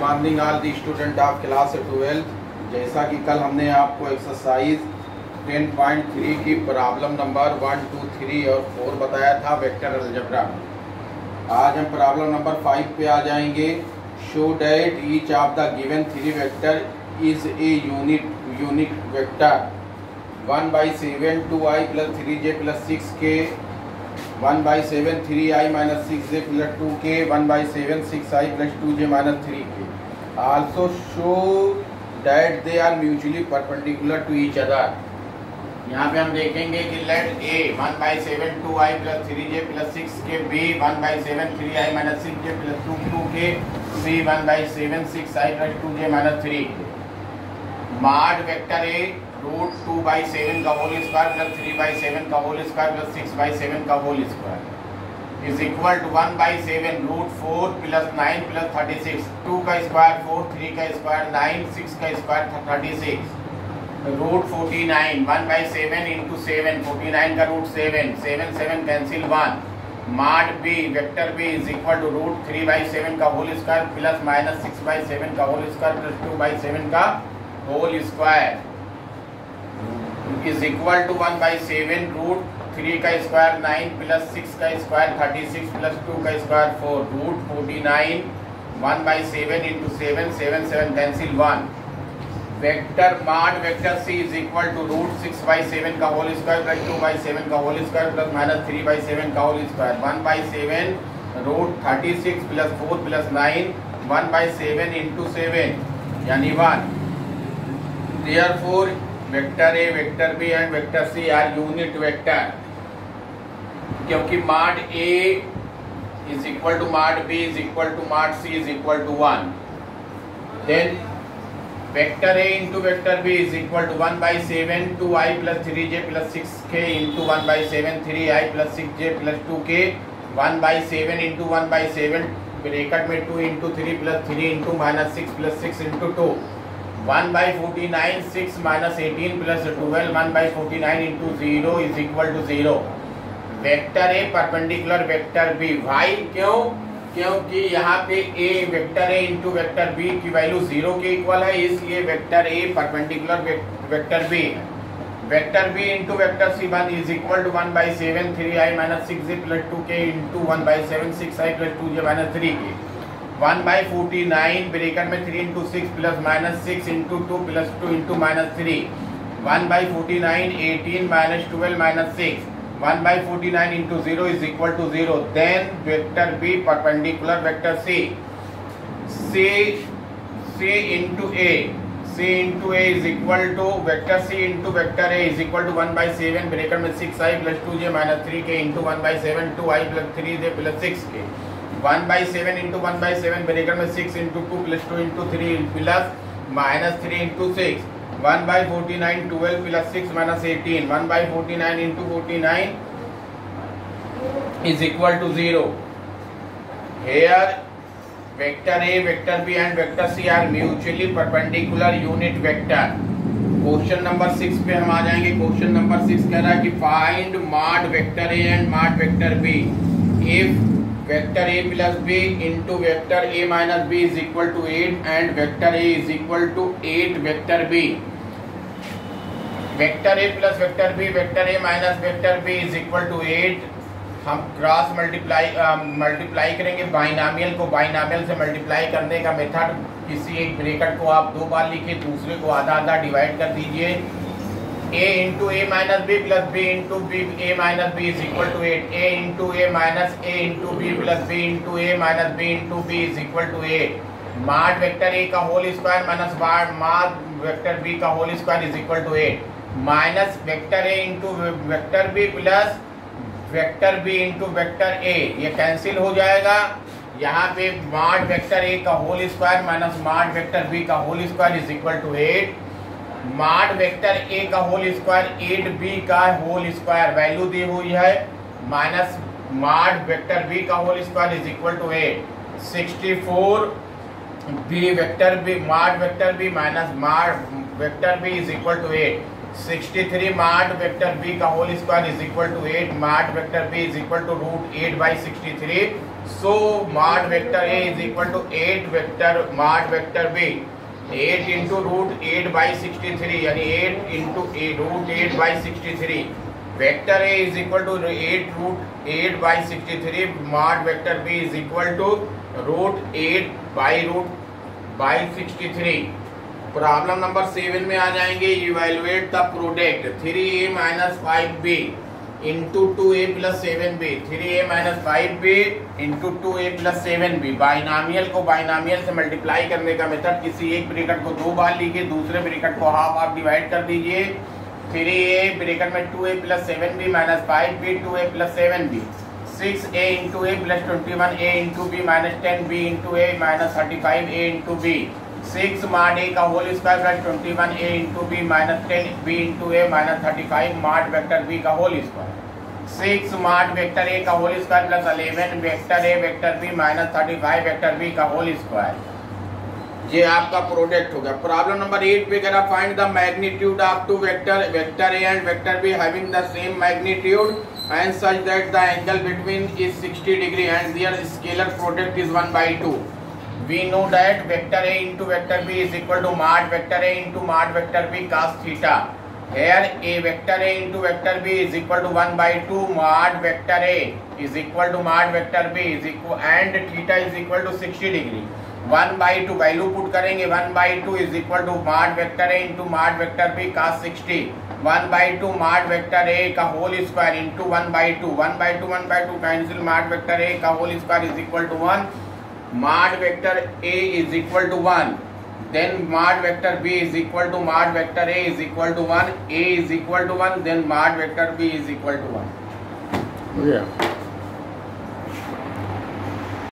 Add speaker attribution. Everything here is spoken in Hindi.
Speaker 1: Morning all the student of class 12। जैसा कि कल हमने आपको एक्सरसाइज 10.3 की प्रॉब्लम नंबर 1, 2, 3 और 4 बताया था वेक्टर अलजेब्रा में। आज हम प्रॉब्लम नंबर 5 पे आ जाएंगे। Show that each of the given 3 vector is a unit vector 1/7 2i + 3j + 6k 1/7 3i - 6j + 2k 1/7 6i + 2j - 3k। Also show that they are mutually perpendicular to each other। यहाँ पे हम देखेंगे कि late A 1/7 2i + 3j + 6k, B 1/7 3i - 6j + 2k, C 1/7 6i + 2j - 3k। Mod vector A √2/7 का होल स्क्वायर + 3/7 का होल स्क्वायर + 6/7 का whole square is equal to 1/7 √4 + 9 + 36। 2 का स्क्वायर 4, 3 का स्क्वायर 9, 6 का स्क्वायर 36 √49। 1/7 × 7, 49 का √7, 7 7 cancel 1। Mod B vector B is equal to √3/7 का होल स्क्वायर ± 6/7 का होल स्क्वायर + 2/7 का whole square is equal to 1/7 √3 का स्क्वायर 9 + 6 का स्क्वायर 36 + 2 का square 4 √49। 1/7 × 7, 7 7 cancel 1। Vector mod vector C is equal to √6/7 का होल स्क्वायर + 2/7 का होल स्क्वायर ± 3/7 का होल स्क्वायर 1/7 √36 + 4 + 9 1/7 × 7 यानी 1। Therefore vector A, vector B and vector C are unit vector, क्योंकि mod A is equal to mod B is equal to mod C is equal to 1। Then vector A into vector B is equal to 1/7 2i + 3j + 6k into 1/7 3i + 6j + 2k 1/7 into 1/7 bracket में 2 × 3 + 3 into -6 + 6 into 2 1/49 6 - 18 + 12 1/49 into 0 is equal to 0। Vector A perpendicular vector B। भाई क्यों? क्योंकि यहाँ पे A vector A into vector B की वैल्यू 0 के इक्वल है, इसलिए vector A perpendicular vector B है। Vector B into vector C 1 is equal to 1/7 3i - 6j + 2k into 1/7 6i + 2j - 3k 1/49 bracket में 3 × 6 ± 6 into 2 + 2 into -3 1/49 18 - 12 - 6 1/49 into 0 is equal to 0। Then vector B perpendicular vector C into A is equal to vector C into vector A is equal to 1/7 bracket में 6i + 2j - 3k into 1/7 2i + 3j + 6k 1/7 into 1/7 bracket में 6 into 2 + 2 into 3 plus -3 into 6 1/49 12 + 6 - 18 1/49 into 49 is equal to 0। Here vector A, vector B and vector C are mutually perpendicular unit vector. Question number 6 पे हम आ जाएंगे। क्वेश्चन नंबर 6 कह रहा है कि find mod vector A and mod vector B if vector A + B into vector A - B is equal to 8 and vector A is equal to 8 vector B। Vector A + vector B vector A - vector B is equal to 8। हम क्रॉस मल्टीप्लाई करेंगे बाइनामियल को बाइनामियल से मल्टीप्लाई करने का मेथड। किसी एक ब्रैकेट को आप 2 बार लिखिए, दूसरे को आधा आधा डिवाइड कर दीजिए। A into A - B + B into B A - B is equal to 8। A into A - A into B + B into A - B into B is equal to 8। Mod vector A का whole square minus mod vector B का whole square is equal to 8 minus vector A into vector B plus vector B into vector A, ये कैंसिल हो जाएगा। यहाँ पे मॉड वेक्टर A का whole square minus mod vector B का whole square is equal to 8। Mod vector A का होल स्क्वायर 8B का होल स्क्वायर वैल्यू दी हुई है माइनस मॉड वेक्टर B का whole square is equal to 8। 64 B vector B mod vector B minus mod vector B is equal to 8। 63 mod vector B का whole square is equal to 8 mod vector B is equal to √8/63 So mod vector A is equal to 8 vector mod vector B, 8 into root 8 by 63, यानी 8 into root 8 by 63. Vector A is equal to 8 root 8 by 63. Mod vector B is equal to root 8 by 63. Problem number 7 में आ जाएंगे. Evaluate the product 3a minus 5b into 2a plus 7b. 3a minus 5b into 2a plus 7b. Binomial को बाइनामियल से मल्टीप्लाई करने का मेथड. किसी एक ब्रैकेट को 2 बार लीजिए, दूसरे ब्रैकेट को हाफ डिवाइड कर दीजिए. 3a ब्रैकेट में 2a plus 7b minus 5b 2a plus 7b. 6a into a plus 21a into b minus 10b into a minus 35a into b. 6 mod a का whole square plus 21a into B minus 10b into a minus 35 mod vector b का whole square. 6 mod vector a का whole square plus 11 vector a vector b minus 35 vector b का होल स्क्वायर. ये आपका प्रोडक्ट होगा. प्रॉब्लम नंबर 8 पे करा find the magnitude of two vector a and vector b having the same magnitude and such that the angle between is 60 degree and their scalar product is 1/2. We know that vector a into vector b is equal to mod vector a into mod vector b cos theta. Here a vector a into vector b is equal to 1/2 mod vector a is equal to mod vector b is equal and theta is equal to 60 degree. 1/2 value put करेंगे. 1/2 is equal to mod vector a into mod vector b cos 60. 1/2 mod vector a का whole square into 1/2 1/2 cancel. mod vector a का whole square is equal to 1. mod vector a is equal to 1. then mod vector b is equal to mod vector a is equal to 1. a is equal to 1. then mod vector b is equal to 1.
Speaker 2: Yeah.